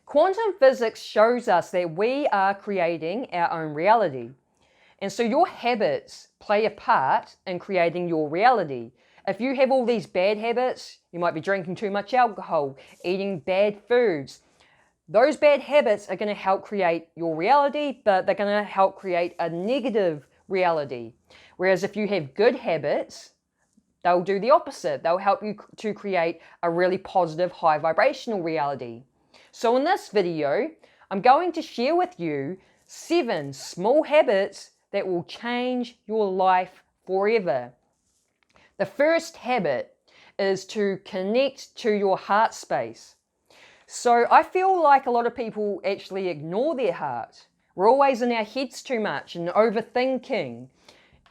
Quantum physics shows us that we are creating our own reality. And so your habits play a part in creating your reality. If you have all these bad habits, you might be drinking too much alcohol, eating bad foods. Those bad habits are going to help create your reality, but they're going to help create a negative reality. Whereas if you have good habits, they'll do the opposite. They'll help you to create a really positive, high vibrational reality. So in this video, I'm going to share with you 7 small habits that will change your life forever. The first habit is to connect to your heart space. So I feel like a lot of people actually ignore their heart. We're always in our heads too much and overthinking,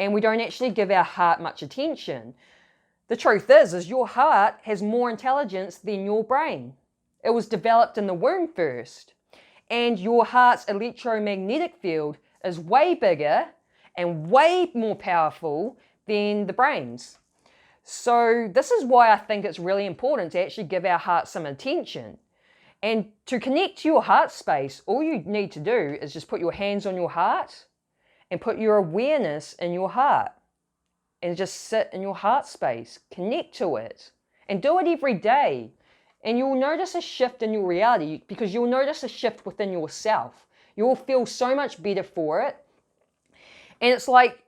and we don't actually give our heart much attention. The truth is your heart has more intelligence than your brain. It was developed in the womb first, and your heart's electromagnetic field is way bigger and way more powerful than the brain's. So this is why I think it's really important to actually give our heart some attention. And to connect to your heart space, all you need to do is just put your hands on your heart and put your awareness in your heart and just sit in your heart space, connect to it, and do it every day. And you'll notice a shift in your reality, because you'll notice a shift within yourself. You'll feel so much better for it. And it's like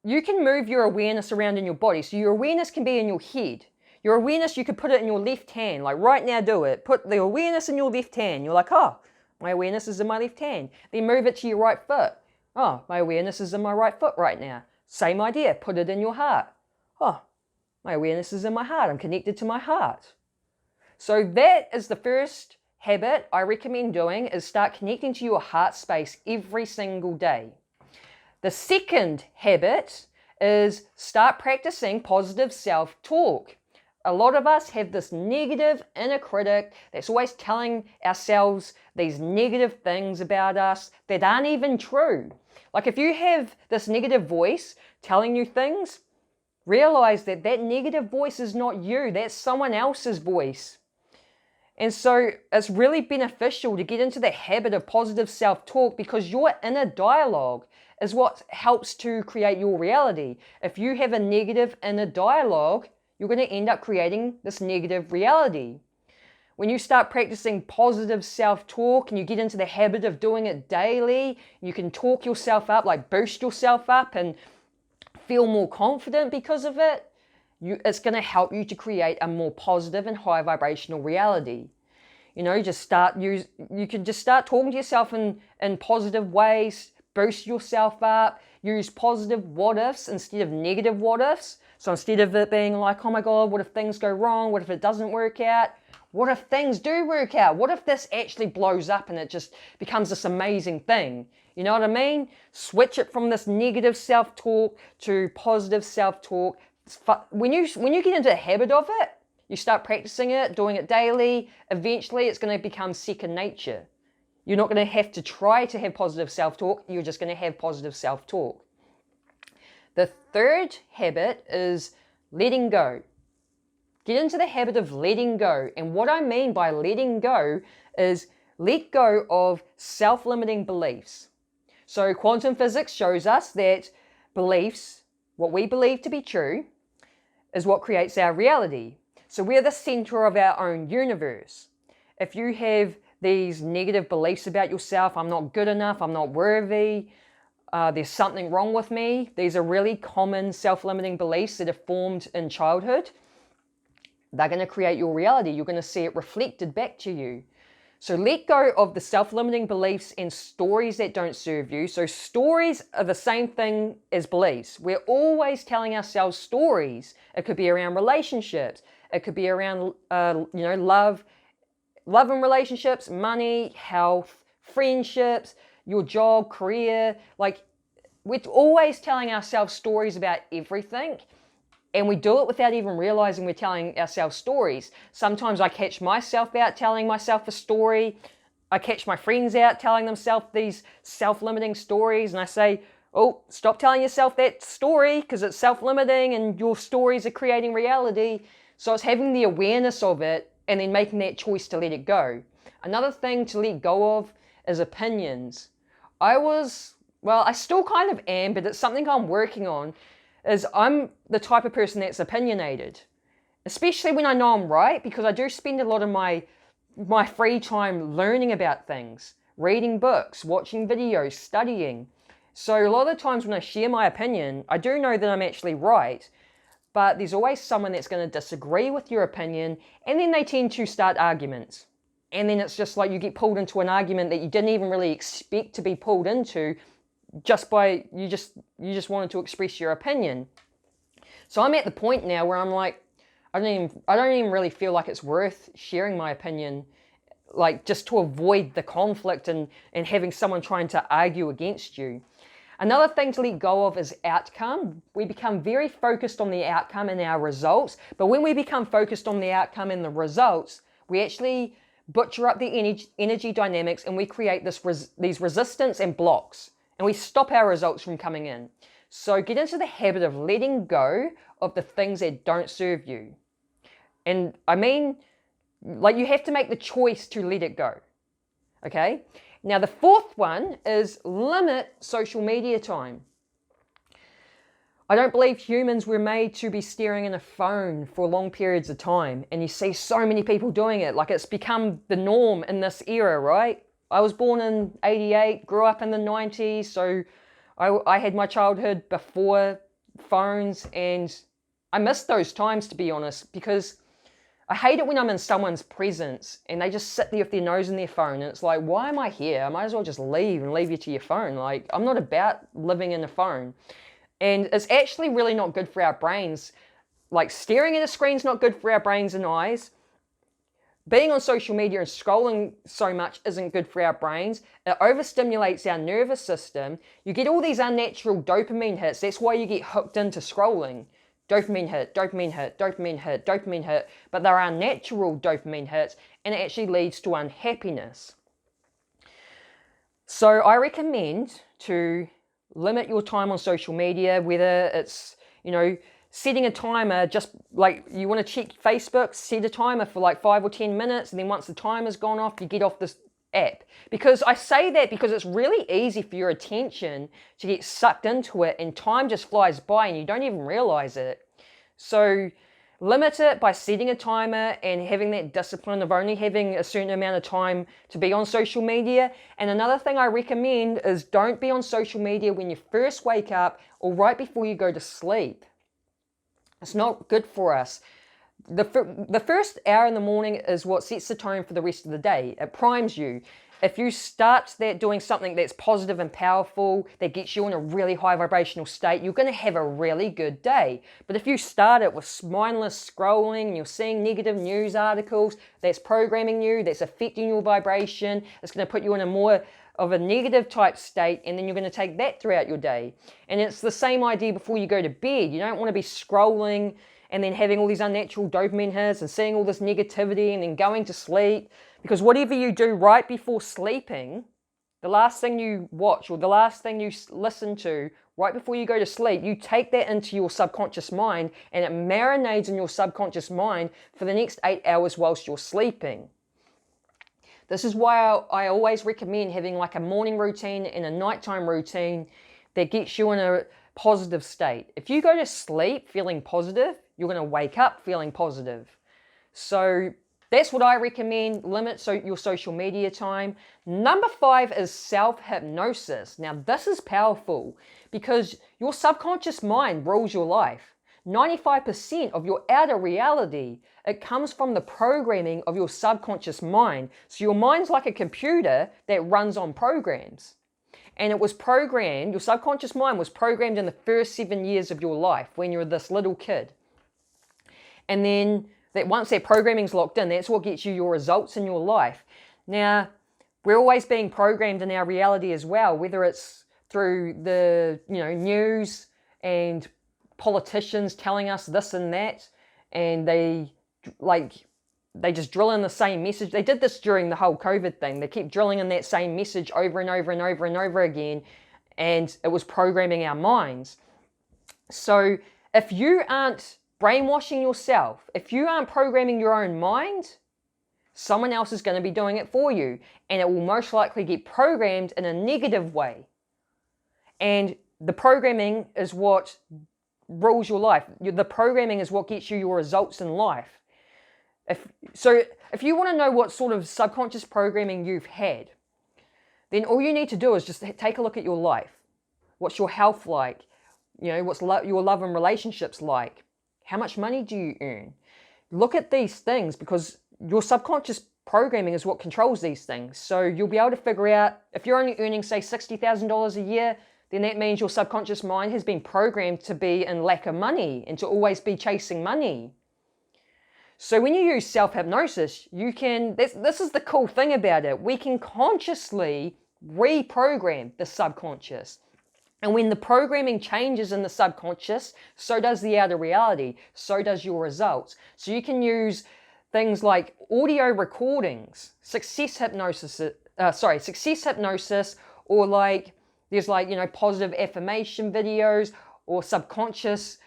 you can move your awareness around in your body. So your awareness can be in your head. Your awareness, you could put it in your left hand. Like right now, do it. Put the awareness in your left hand. You're like, oh, my awareness is in my left hand. Then move it to your right foot. Oh, my awareness is in my right foot right now. Same idea. Put it in your heart. Oh, my awareness is in my heart. I'm connected to my heart. So that is the first habit I recommend doing, is start connecting to your heart space every single day. The second habit is start practicing positive self-talk. A lot of us have this negative inner critic that's always telling ourselves these negative things about us that aren't even true. Like if you have this negative voice telling you things, realize that that negative voice is not you, that's someone else's voice. And so it's really beneficial to get into the habit of positive self-talk, because your inner dialogue is what helps to create your reality. If you have a negative inner dialogue, you're going to end up creating this negative reality. When you start practicing positive self-talk and you get into the habit of doing it daily, you can talk yourself up, like boost yourself up and feel more confident because of it. It's going to help you to create a more positive and high vibrational reality. You know, you can just start talking to yourself in positive ways, boost yourself up, use positive what ifs instead of negative what ifs. So instead of it being like, oh my God, what if things go wrong? What if it doesn't work out? What if things do work out? What if this actually blows up and it just becomes this amazing thing? You know what I mean? Switch it from this negative self-talk to positive self-talk. When you get into the habit of it, you start practicing it, doing it daily, eventually it's going to become second nature. You're not going to have to try to have positive self-talk, you're just going to have positive self-talk. The third habit is letting go. Get into the habit of letting go. And what I mean by letting go is let go of self-limiting beliefs. So quantum physics shows us that beliefs, what we believe to be true, is what creates our reality. So we're the center of our own universe. If you have these negative beliefs about yourself, I'm not good enough, I'm not worthy, there's something wrong with me, these are really common self-limiting beliefs that are formed in childhood. They're going to create your reality. You're going to see it reflected back to you. So let go of the self-limiting beliefs and stories that don't serve you. So stories are the same thing as beliefs. We're always telling ourselves stories. It could be around relationships. It could be around, love and relationships, money, health, friendships, your job, career. Like, we're always telling ourselves stories about everything. And we do it without even realizing we're telling ourselves stories. Sometimes I catch myself out telling myself a story. I catch my friends out telling themselves these self-limiting stories. And I say, oh, stop telling yourself that story because it's self-limiting and your stories are creating reality. So it's having the awareness of it and then making that choice to let it go. Another thing to let go of is opinions. I still kind of am, but it's something I'm working on, is I'm the type of person that's opinionated. Especially when I know I'm right, because I do spend a lot of my free time learning about things, reading books, watching videos, studying. So a lot of the times when I share my opinion, I do know that I'm actually right, but there's always someone that's going to disagree with your opinion, and then they tend to start arguments. And then it's just like you get pulled into an argument that you didn't even really expect to be pulled into, just by you just wanted to express your opinion. So I'm at the point now where I'm like, I don't even really feel like it's worth sharing my opinion, like just to avoid the conflict and having someone trying to argue against you. Another thing to let go of is outcome. We become very focused on the outcome and our results, but when we become focused on the outcome and the results, we actually butcher up the energy dynamics, and we create these resistance and blocks, and we stop our results from coming in. So get into the habit of letting go of the things that don't serve you. And I mean, like, you have to make the choice to let it go. Okay? Now, the fourth one is limit social media time. I don't believe humans were made to be staring in a phone for long periods of time. And you see so many people doing it. Like, it's become the norm in this era, right? I was born in 88, grew up in the 90s. So I had my childhood before phones, and I miss those times, to be honest, because I hate it when I'm in someone's presence and they just sit there with their nose in their phone, and it's like, why am I here? I might as well just leave and leave you to your phone. Like, I'm not about living in a phone. And it's actually really not good for our brains. Like, staring at a screen's not good for our brains and eyes. Being on social media and scrolling so much isn't good for our brains. It overstimulates our nervous system. You get all these unnatural dopamine hits. That's why you get hooked into scrolling. Dopamine hit, dopamine hit, dopamine hit, dopamine hit. But there are natural dopamine hits, and it actually leads to unhappiness. So I recommend to limit your time on social media, whether it's, setting a timer. Just like, you want to check Facebook, set a timer for like 5 or 10 minutes, and then once the timer's gone off, you get off this app. Because I say that because it's really easy for your attention to get sucked into it, and time just flies by and you don't even realize it. So limit it by setting a timer and having that discipline of only having a certain amount of time to be on social media. And another thing I recommend is don't be on social media when you first wake up or right before you go to sleep. It's not good for us. The first hour in the morning is what sets the tone for the rest of the day. It primes you. If you start doing something that's positive and powerful, that gets you in a really high vibrational state, you're going to have a really good day. But if you start it with mindless scrolling and you're seeing negative news articles, that's programming you, that's affecting your vibration, it's going to put you in a more of a negative type state, and then you're going to take that throughout your day. And it's the same idea before you go to bed. You don't want to be scrolling and then having all these unnatural dopamine hits and seeing all this negativity and then going to sleep. Because whatever you do right before sleeping, the last thing you watch or the last thing you listen to right before you go to sleep, you take that into your subconscious mind, and it marinates in your subconscious mind for the next 8 hours whilst you're sleeping. This is why I always recommend having like a morning routine and a nighttime routine that gets you in a positive state. If you go to sleep feeling positive, you're going to wake up feeling positive. So that's what I recommend. Limit your social media time. Number 5 is self-hypnosis. Now, this is powerful because your subconscious mind rules your life. 95% of your outer reality, it comes from the programming of your subconscious mind. So your mind's like a computer that runs on programs. And it was programmed, your subconscious mind was programmed in the first 7 years of your life when you're this little kid. And then once that programming's locked in, that's what gets you your results in your life. Now, we're always being programmed in our reality as well, whether it's through the news and politicians telling us this and that, and they just drill in the same message. They did this during the whole COVID thing. They kept drilling in that same message over and over and over and over again, and it was programming our minds. So if you aren't brainwashing yourself, if you aren't programming your own mind, Someone else is going to be doing it for you, and it will most likely get programmed in a negative way. And the programming is what rules your life. The programming is what gets you your results in life. If you want to know what sort of subconscious programming you've had, then all you need to do is just take a look at your life. What's your health like? What's your love and relationships like? How much money do you earn? Look at these things, because your subconscious programming is what controls these things. So you'll be able to figure out, if you're only earning, say, $60,000 a year, then that means your subconscious mind has been programmed to be in lack of money and to always be chasing money. So when you use self-hypnosis, this is the cool thing about it, we can consciously reprogram the subconscious. And when the programming changes in the subconscious, so does the outer reality, so does your results. So you can use things like audio recordings, success hypnosis, or there's positive affirmation videos or subconscious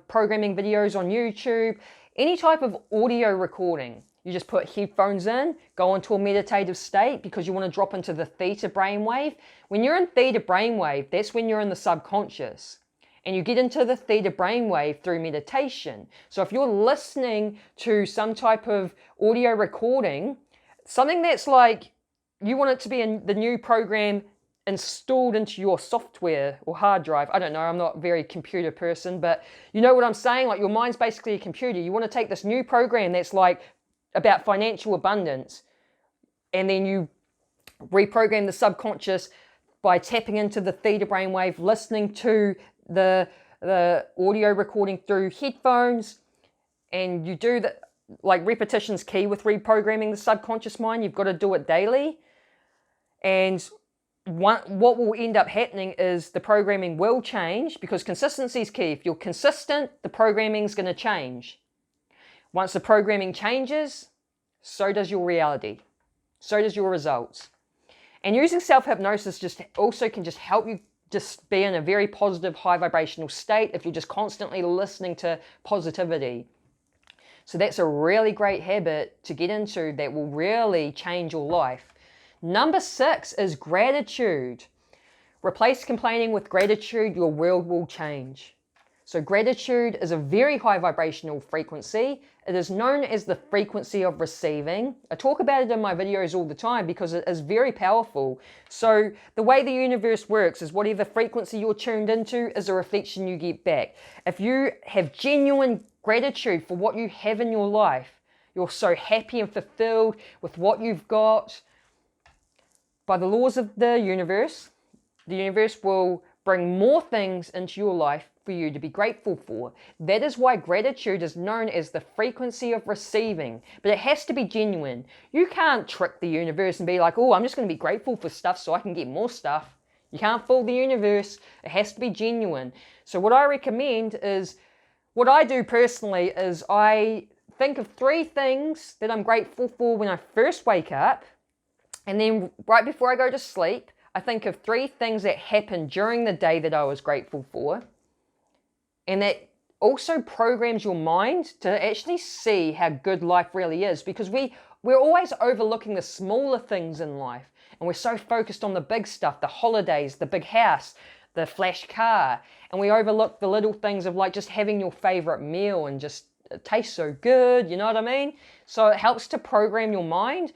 programming videos on YouTube. Any type of audio recording, you just put headphones in, go into a meditative state because you want to drop into the theta brainwave. When you're in theta brainwave, that's when you're in the subconscious. And you get into the theta brainwave through meditation. So if you're listening to some type of audio recording, something that's like you want it to be in the new program installed into your software or hard drive. I don't know, I'm not a very computer person, but you know what I'm saying? Like your mind's basically a computer. You want to take this new program that's like about financial abundance, and then you reprogram the subconscious by tapping into the theta brainwave, listening to the audio recording through headphones, and you do that. Like repetition's key with reprogramming the subconscious mind. You've got to do it daily, and what will end up happening is the programming will change, because consistency is key. If you're consistent, the programming is going to change. Once the programming changes, so does your reality. So does your results. And using self-hypnosis can help you just be in a very positive, high vibrational state if you're just constantly listening to positivity. So that's a really great habit to get into that will really change your life. Number 6 is gratitude. Replace complaining with gratitude, your world will change. So gratitude is a very high vibrational frequency. It is known as the frequency of receiving. I talk about it in my videos all the time because it is very powerful. So the way the universe works is whatever frequency you're tuned into is a reflection you get back. If you have genuine gratitude for what you have in your life, you're so happy and fulfilled with what you've got, by the laws of the universe will bring more things into your life for you to be grateful for. That is why gratitude is known as the frequency of receiving, but it has to be genuine. You can't trick the universe and be like, oh, I'm just going to be grateful for stuff so I can get more stuff. You can't fool the universe. It has to be genuine. So what I recommend is, what I do personally is I think of 3 things that I'm grateful for when I first wake up. And then right before I go to sleep, I think of 3 things that happened during the day that I was grateful for. And that also programs your mind to actually see how good life really is, because we're always overlooking the smaller things in life. And we're so focused on the big stuff, the holidays, the big house, the flash car. And we overlook the little things of like just having your favorite meal and just it tastes so good, you know what I mean? So it helps to program your mind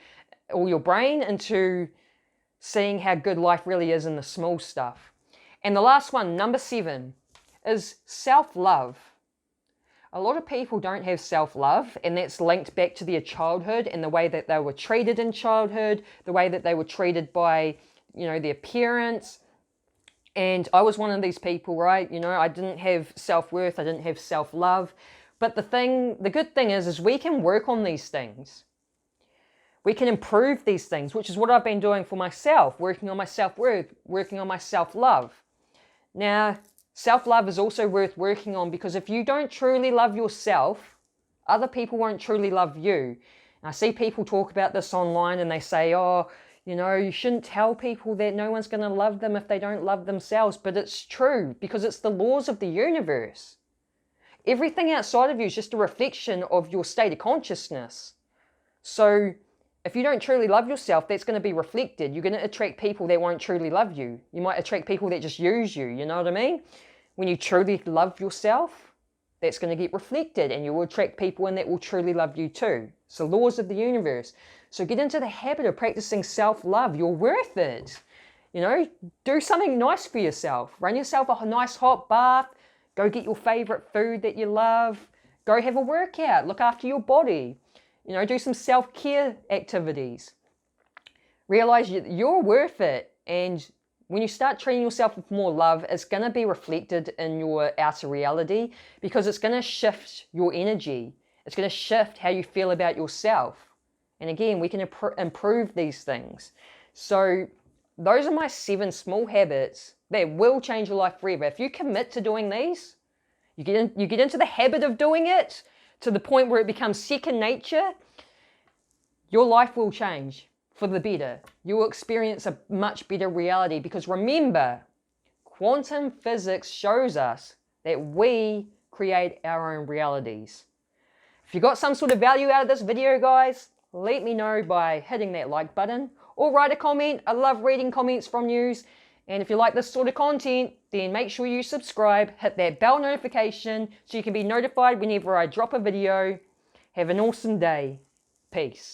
or your brain into seeing how good life really is in the small stuff. And the last one, number 7, is self-love. A lot of people don't have self-love, and that's linked back to their childhood and the way that they were treated in childhood, the way that they were treated by, their parents. And I was one of these people, right? I didn't have self-worth, I didn't have self-love. But the good thing is we can work on these things. We can improve these things, which is what I've been doing for myself, working on my self-worth, working on my self-love. Now, self-love is also worth working on, because if you don't truly love yourself, other people won't truly love you. And I see people talk about this online and they say, oh, you shouldn't tell people that no one's going to love them if they don't love themselves. But it's true, because it's the laws of the universe. Everything outside of you is just a reflection of your state of consciousness. So if you don't truly love yourself, that's going to be reflected. You're going to attract people that won't truly love you. You might attract people that just use you, you know what I mean? When you truly love yourself, that's going to get reflected, and you will attract people and that will truly love you too. So laws of the universe. So get into the habit of practicing self-love. You're worth it. You know, do something nice for yourself. Run yourself a nice hot bath. Go get your favorite food that you love. Go have a workout. Look after your body. You know, do some self-care activities. Realize you're worth it. And when you start treating yourself with more love, it's going to be reflected in your outer reality, because it's going to shift your energy. It's going to shift how you feel about yourself. And again, we can improve these things. So those are my 7 small habits that will change your life forever. If you commit to doing these, you get into the habit of doing it to the point where it becomes second nature, your life will change for the better. You will experience a much better reality, because remember, quantum physics shows us that we create our own realities. If you got some sort of value out of this video, guys, let me know by hitting that like button or write a comment. I love reading comments from you. And if you like this sort of content, then make sure you subscribe, hit that bell notification so you can be notified whenever I drop a video. Have an awesome day. Peace.